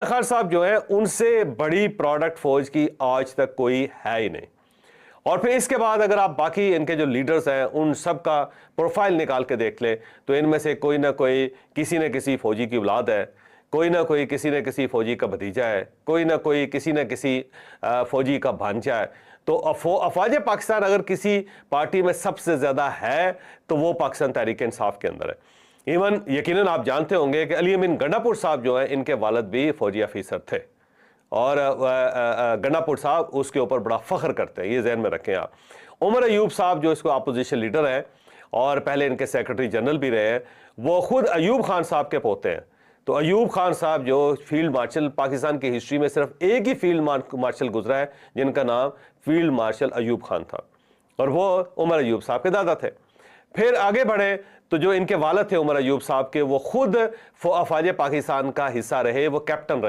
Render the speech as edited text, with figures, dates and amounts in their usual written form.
खान साहब जो है उनसे बड़ी प्रोडक्ट फौज की आज तक कोई है ही नहीं। और फिर इसके बाद अगर आप बाकी इनके जो लीडर्स हैं उन सब का प्रोफाइल निकाल के देख ले तो इनमें से कोई ना कोई किसी न किसी फौजी की औलाद है, कोई ना कोई किसी न किसी फौजी का भतीजा है, कोई ना कोई किसी न किसी फौजी का भांजा है। तो अफवाज पाकिस्तान अगर किसी पार्टी में सबसे ज़्यादा है तो वो पाकिस्तान तहरीक इंसाफ के अंदर है। इवन यकीनन आप जानते होंगे कि अली अमीन गंडापुर साहब जो हैं इनके वालिद भी फौजी अफीसर थे और गंडापुर साहब उसके ऊपर बड़ा फख्र करते हैं, ये जहन में रखें आप। उमर अयूब साहब जो इसको अपोजिशन लीडर हैं और पहले इनके सेक्रेटरी जनरल भी रहे हैं, वो खुद अयूब खान साहब के पोते हैं। तो अयूब खान साहब जो फील्ड मार्शल, पाकिस्तान की हिस्ट्री में सिर्फ एक ही फील्ड मार्शल गुजरा है जिनका नाम फील्ड मार्शल अयूब खान था और वो उमर अयूब साहब के दादा थे। फिर आगे बढ़े तो जो इनके वालिद थे उमर अयूब साहब के, वो खुद अफवाज पाकिस्तान का हिस्सा रहे, वो कैप्टन रहे।